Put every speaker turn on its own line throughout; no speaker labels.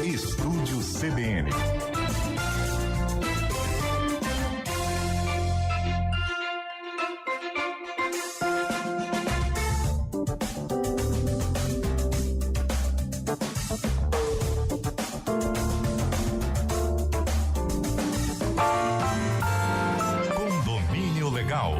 Estúdio CBN. Condomínio Legal.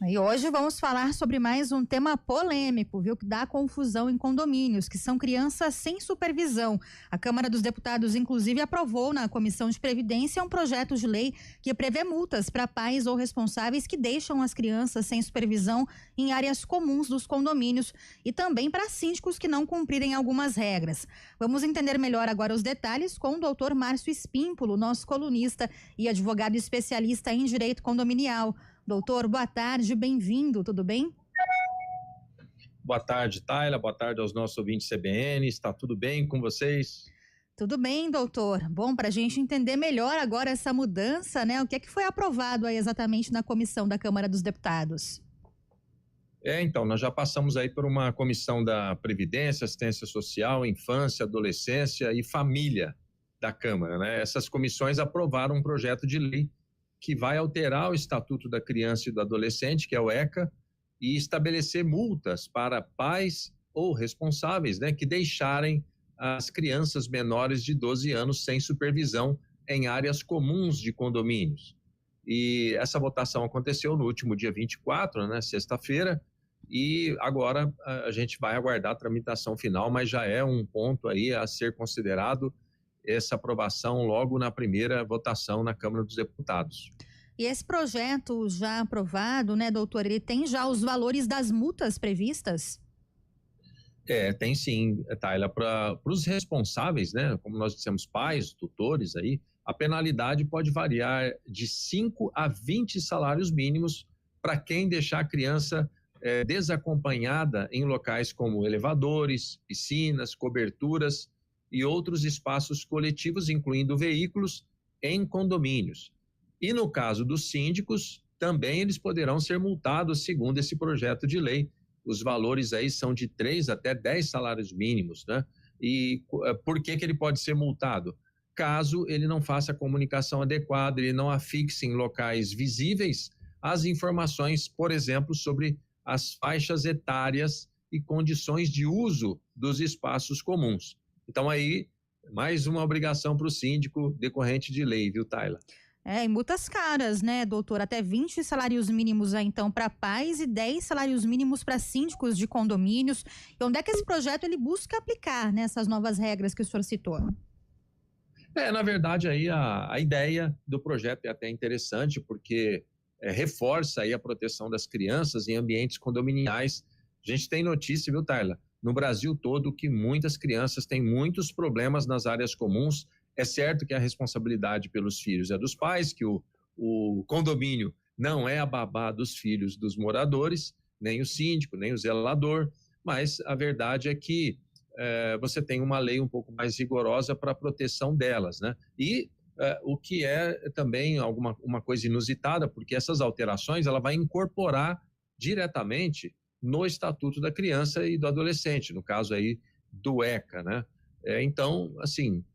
E hoje vamos falar sobre mais um tema polêmico, viu, que dá confusão em condomínios, que são crianças sem supervisão. A Câmara dos Deputados, inclusive, aprovou na Comissão de Previdência um projeto de lei que prevê multas para pais ou responsáveis que deixam as crianças sem supervisão em áreas comuns dos condomínios e também para síndicos que não cumprirem algumas regras. Vamos entender melhor agora os detalhes com o doutor Márcio Espímpolo, nosso colunista e advogado especialista em direito condominial. Doutor, boa tarde, bem-vindo, tudo bem?
Boa tarde, Tayla, boa tarde aos nossos ouvintes CBN, está tudo bem com vocês?
Tudo bem, doutor. Bom, para a gente entender melhor agora essa mudança, né? O que é que foi aprovado aí exatamente na comissão da Câmara dos Deputados?
Então, nós já passamos aí por uma comissão da Previdência, Assistência Social, Infância, Adolescência e Família da Câmara, né? Essas comissões aprovaram um projeto de lei que vai alterar o Estatuto da Criança e do Adolescente, que é o ECA, e estabelecer multas para pais ou responsáveis, né, que deixarem as crianças menores de 12 anos sem supervisão em áreas comuns de condomínios. E essa votação aconteceu no último dia 24, né, sexta-feira, e agora a gente vai aguardar a tramitação final, mas já é um ponto aí a ser considerado essa aprovação logo na primeira votação na Câmara dos Deputados.
E esse projeto já aprovado, né, doutor, ele tem já os valores das multas previstas?
Tem sim, Tayla, para os responsáveis, né, como nós dissemos, pais, tutores aí, a penalidade pode variar de 5 a 20 salários mínimos para quem deixar a criança desacompanhada em locais como elevadores, piscinas, coberturas e outros espaços coletivos, incluindo veículos, em condomínios. E no caso dos síndicos, também eles poderão ser multados segundo esse projeto de lei. Os valores aí são de 3 até 10 salários mínimos, né? E por que ele pode ser multado? Caso ele não faça a comunicação adequada, ele não afixe em locais visíveis as informações, por exemplo, sobre as faixas etárias e condições de uso dos espaços comuns. Então aí, mais uma obrigação para o síndico decorrente de lei, viu, Tayla?
E multas caras, né, doutor? Até 20 salários mínimos aí, então, para pais e 10 salários mínimos para síndicos de condomínios. E onde é que esse projeto ele busca aplicar, né, essas novas regras que o senhor citou?
Na verdade, aí a ideia do projeto é até interessante, porque reforça aí a proteção das crianças em ambientes condominiais. A gente tem notícia, viu, Tayla? No Brasil todo, que muitas crianças têm muitos problemas nas áreas comuns. É certo que a responsabilidade pelos filhos é dos pais, que o condomínio não é a babá dos filhos dos moradores, nem o síndico, nem o zelador, mas a verdade é que você tem uma lei um pouco mais rigorosa para a proteção delas, né? E o que é também uma coisa inusitada, porque essas alterações ela vai incorporar diretamente no Estatuto da Criança e do Adolescente, no caso aí do ECA, né? Então, assim,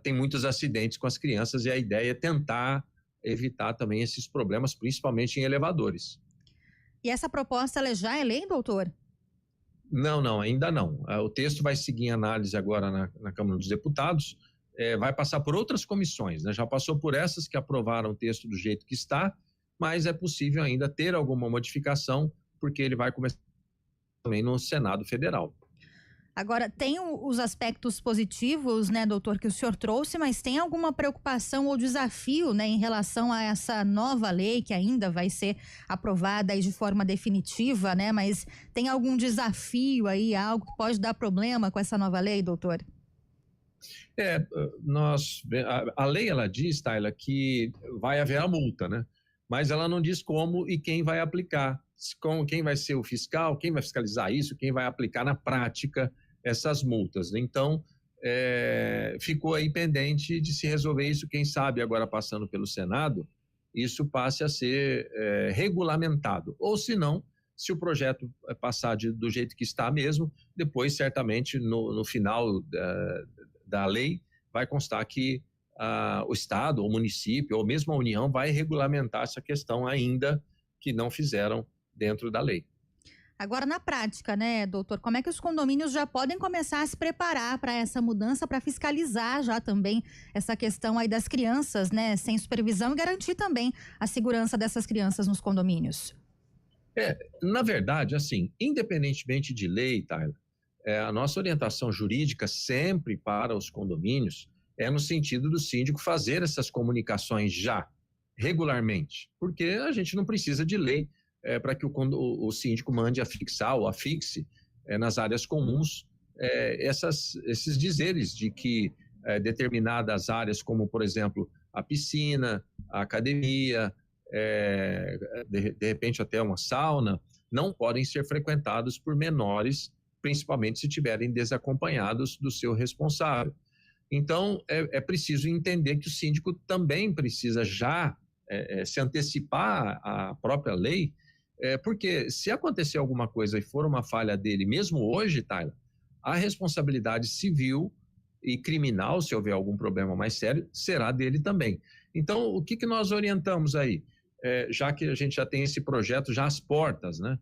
tem muitos acidentes com as crianças e a ideia é tentar evitar também esses problemas, principalmente em elevadores.
E essa proposta ela já é lei, doutor?
Não, ainda não. O texto vai seguir em análise agora na Câmara dos Deputados, vai passar por outras comissões, né? Já passou por essas que aprovaram o texto do jeito que está, mas é possível ainda ter alguma modificação, porque ele vai começar também no Senado Federal.
Agora, tem os aspectos positivos, né, doutor, que o senhor trouxe, mas tem alguma preocupação ou desafio, né, em relação a essa nova lei que ainda vai ser aprovada aí de forma definitiva, né, mas tem algum desafio aí, algo que pode dar problema com essa nova lei, doutor?
A lei, ela diz, Tayla, que vai haver a multa, né, mas ela não diz como e quem vai aplicar, quem vai ser o fiscal, quem vai fiscalizar isso, quem vai aplicar na prática. essas multas. Então, ficou aí pendente de se resolver isso, quem sabe agora passando pelo Senado, isso passe a ser regulamentado, ou se não, se o projeto passar do jeito que está mesmo, depois certamente no final da lei vai constar que o Estado, o município, ou mesmo a União vai regulamentar essa questão ainda que não fizeram dentro da lei.
Agora, na prática, né, doutor, como é que os condomínios já podem começar a se preparar para essa mudança, para fiscalizar já também essa questão aí das crianças, né, sem supervisão e garantir também a segurança dessas crianças nos condomínios?
Na verdade, assim, independentemente de lei, Tyler, a nossa orientação jurídica sempre para os condomínios é no sentido do síndico fazer essas comunicações já, regularmente, porque a gente não precisa de lei para que o síndico mande afixar ou afixe nas áreas comuns esses dizeres de que determinadas áreas, como, por exemplo, a piscina, a academia, de repente até uma sauna, não podem ser frequentados por menores, principalmente se estiverem desacompanhados do seu responsável. Então, é preciso entender que o síndico também precisa já se antecipar à própria lei, porque se acontecer alguma coisa e for uma falha dele, mesmo hoje, Tyler, a responsabilidade civil e criminal, se houver algum problema mais sério, será dele também. Então, o que nós orientamos aí? Já que a gente já tem esse projeto já às portas, né?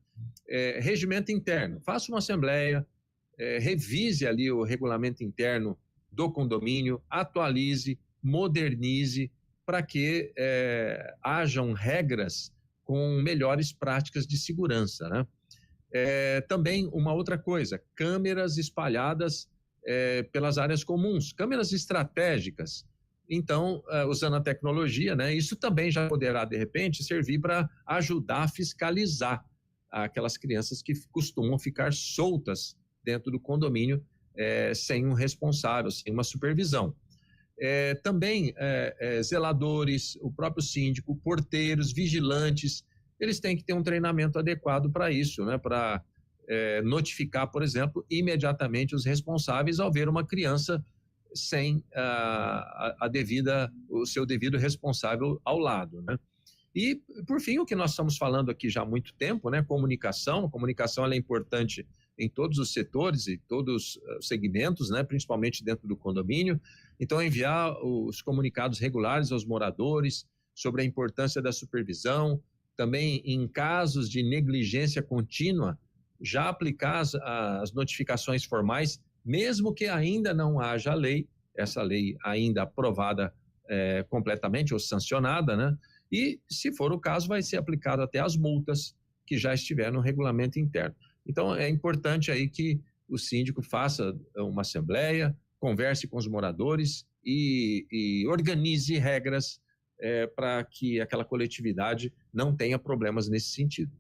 Regimento interno, faça uma assembleia, revise ali o regulamento interno do condomínio, atualize, modernize, para que hajam regras com melhores práticas de segurança, né? Também uma outra coisa, câmeras espalhadas pelas áreas comuns, câmeras estratégicas. Então, usando a tecnologia, né, isso também já poderá, de repente, servir para ajudar a fiscalizar aquelas crianças que costumam ficar soltas dentro do condomínio sem um responsável, sem uma supervisão. Também zeladores, o próprio síndico, porteiros, vigilantes, eles têm que ter um treinamento adequado para isso, né? Para notificar, por exemplo, imediatamente os responsáveis ao ver uma criança sem o seu devido responsável ao lado, né? E, por fim, o que nós estamos falando aqui já há muito tempo, né? Comunicação. A comunicação ela é importante em todos os setores e todos os segmentos, né? Principalmente dentro do condomínio. Então, enviar os comunicados regulares aos moradores sobre a importância da supervisão, também em casos de negligência contínua, já aplicar as notificações formais, mesmo que ainda não haja lei, essa lei ainda aprovada completamente ou sancionada, né? E, se for o caso, vai ser aplicado até as multas que já estiver no regulamento interno. Então, é importante aí que o síndico faça uma assembleia, converse com os moradores e organize regras para que aquela coletividade não tenha problemas nesse sentido.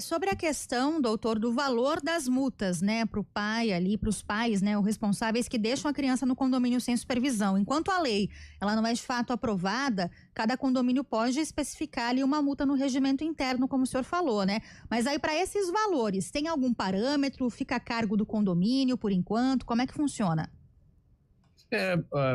Sobre a questão, doutor, do valor das multas, né, para o pai ali, para os pais, né, os responsáveis que deixam a criança no condomínio sem supervisão. Enquanto a lei, ela não é de fato aprovada, cada condomínio pode especificar ali uma multa no regimento interno, como o senhor falou, né? Mas aí para esses valores, tem algum parâmetro? Fica a cargo do condomínio por enquanto? Como é que funciona?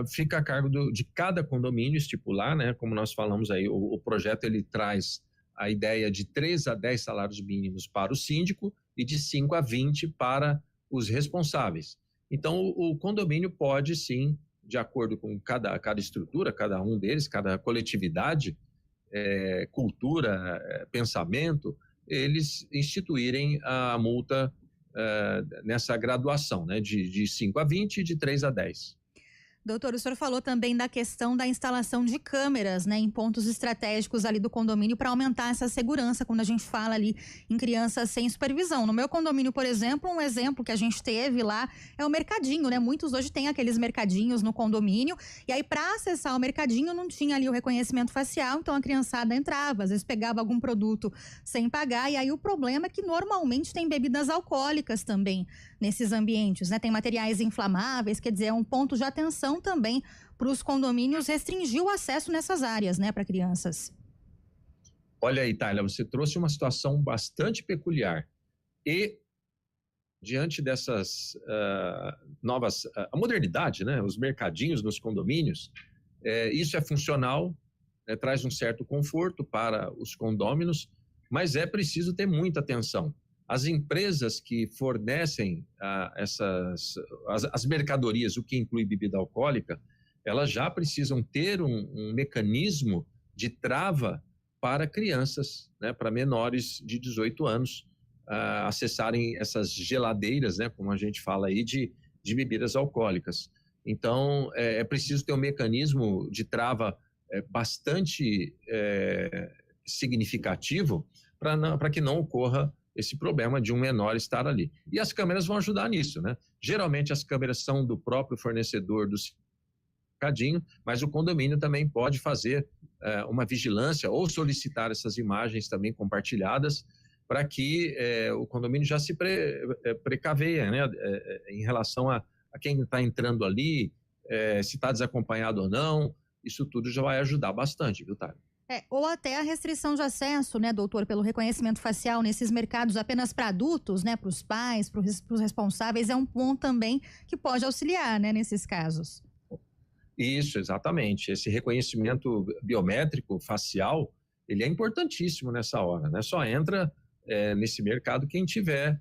Fica a cargo de cada condomínio estipular, né? Como nós falamos aí, o projeto ele traz a ideia de 3 a 10 salários mínimos para o síndico e de 5 a 20 para os responsáveis. Então, o condomínio pode, sim, de acordo com cada estrutura, cada um deles, cada coletividade, cultura, pensamento, eles instituírem a multa nessa graduação, né, de 5 a 20 e de 3 a 10.
Doutor, o senhor falou também da questão da instalação de câmeras, né, em pontos estratégicos ali do condomínio para aumentar essa segurança quando a gente fala ali em crianças sem supervisão. No meu condomínio, por exemplo, um exemplo que a gente teve lá é o mercadinho, né? Muitos hoje têm aqueles mercadinhos no condomínio e aí para acessar o mercadinho não tinha ali o reconhecimento facial, então a criançada entrava, às vezes pegava algum produto sem pagar e aí o problema é que normalmente tem bebidas alcoólicas também nesses ambientes, né? Tem materiais inflamáveis, quer dizer, é um ponto de atenção também para os condomínios restringir o acesso nessas áreas, né, para crianças.
Olha aí, Tayla, você trouxe uma situação bastante peculiar e diante dessas novas, a modernidade, né? Os mercadinhos nos condomínios, isso é funcional, traz um certo conforto para os condôminos, mas é preciso ter muita atenção. As empresas que fornecem as mercadorias, o que inclui bebida alcoólica, elas já precisam ter um mecanismo de trava para crianças, né, para menores de 18 anos, acessarem essas geladeiras, né, como a gente fala aí, de bebidas alcoólicas. Então, é preciso ter um mecanismo de trava bastante significativo para que não ocorra esse problema de um menor estar ali. E as câmeras vão ajudar nisso, né? Geralmente as câmeras são do próprio fornecedor do mercadinho, mas o condomínio também pode fazer uma vigilância ou solicitar essas imagens também compartilhadas para que o condomínio já se precaveia, né? Em relação a quem está entrando ali, se está desacompanhado ou não. Isso tudo já vai ajudar bastante, viu, Tara?
Ou até a restrição de acesso, né, doutor, pelo reconhecimento facial nesses mercados apenas para adultos, né, para os pais, para os responsáveis, é um ponto também que pode auxiliar, né, nesses casos.
Isso, exatamente. Esse reconhecimento biométrico facial, ele é importantíssimo nessa hora, né? Só entra nesse mercado quem tiver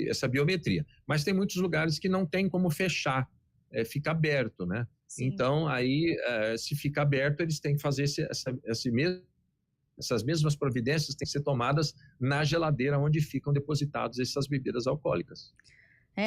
essa biometria. Mas tem muitos lugares que não tem como fechar, fica aberto, né? Sim. Então, aí, se fica aberto, eles têm que fazer essas mesmas providências têm que ser tomadas na geladeira onde ficam depositadas essas bebidas alcoólicas.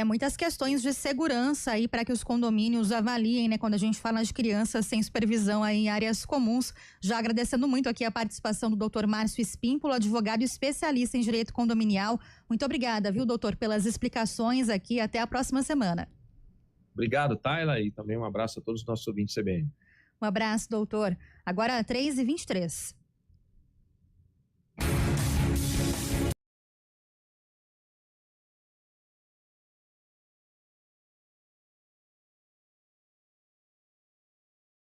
Muitas questões de segurança aí para que os condomínios avaliem, né? Quando a gente fala de crianças sem supervisão aí em áreas comuns. Já agradecendo muito aqui a participação do Dr. Márcio Espímpolo, advogado especialista em direito condominial. Muito obrigada, viu, doutor, pelas explicações aqui. Até a próxima semana.
Obrigado, Tayla, e também um abraço a todos os nossos ouvintes CBN.
Um abraço, doutor. Agora 3h23.